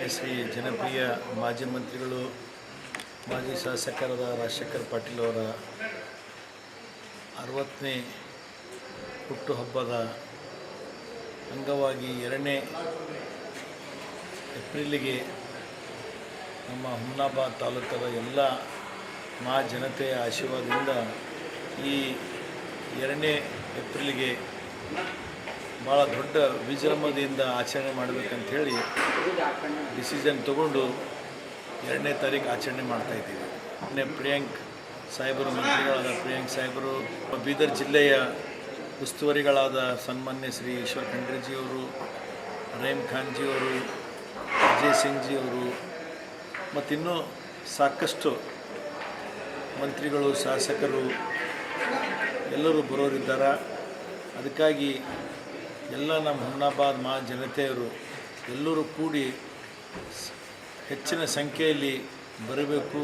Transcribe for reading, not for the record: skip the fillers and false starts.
ಸನ್ಮಾನ್ಯ ಶ್ರೀ ಜನಪ್ರಿಯ ಮಾಜಿ ಮಂತ್ರಿಗಳು ಮಾಜಿ ಶಾಸಕರಾದ ರಾಜಶೇಖರ್ ಪಾಟೀಲ್ ಅವರ 60ನೇ ಹುಟ್ಟುಹಬ್ಬದ ಅಂಗವಾಗಿ 2ನೇ ಏಪ್ರಿಲಿಗೆ ನಮ್ಮ ಹುಮ್ನಾಬಾದ್ ತಾಲೂಕದ ಎಲ್ಲ ಜನತೆಯ ಆಶೀರ್ವಾದದಿಂದ ಈ 2ನೇ ಏಪ್ರಿಲಿಗೆ ಭಾಳ ದೊಡ್ಡ ವಿಜೃಂಭಣೆಯಿಂದ ಆಚರಣೆ ಮಾಡಬೇಕಂಥೇಳಿ ಡಿಸಿಷನ್ ತಗೊಂಡು 2ನೇ ತಾರೀಕು ಆಚರಣೆ ಮಾಡ್ತಾಯಿದ್ದೀವಿ. ಪ್ರಿಯಾಂಕ್ ಸಾಹೇಬರು ಮಂತ್ರಿಗಳಾದ ಪ್ರಿಯಾಂಕ್ ಸಾಹೇಬರು, ಬೀದರ್ ಜಿಲ್ಲೆಯ ಉಸ್ತುವಾರಿಗಳಾದ ಸನ್ಮಾನ್ಯ ಶ್ರೀ ಈಶ್ವರ್ ಖಂಡ್ರೆಜಿಯವರು, ರಹೀಮ್ ಖಾನ್ಜಿಯವರು, ಅಜಯ್ ಸಿಂಗ್ಜಿಯವರು ಮತ್ತಿನ್ನೂ ಸಾಕಷ್ಟು ಮಂತ್ರಿಗಳು ಶಾಸಕರು ಎಲ್ಲರೂ ಬರೋರಿದ್ದಾರೆ. ಅದಕ್ಕಾಗಿ ಎಲ್ಲ ನಮ್ಮ ಹುಮ್ನಾಬಾದ್ ಜನತೆಯವರು ಎಲ್ಲರೂ ಕೂಡಿ ಹೆಚ್ಚಿನ ಸಂಖ್ಯೆಯಲ್ಲಿ ಬರಬೇಕು.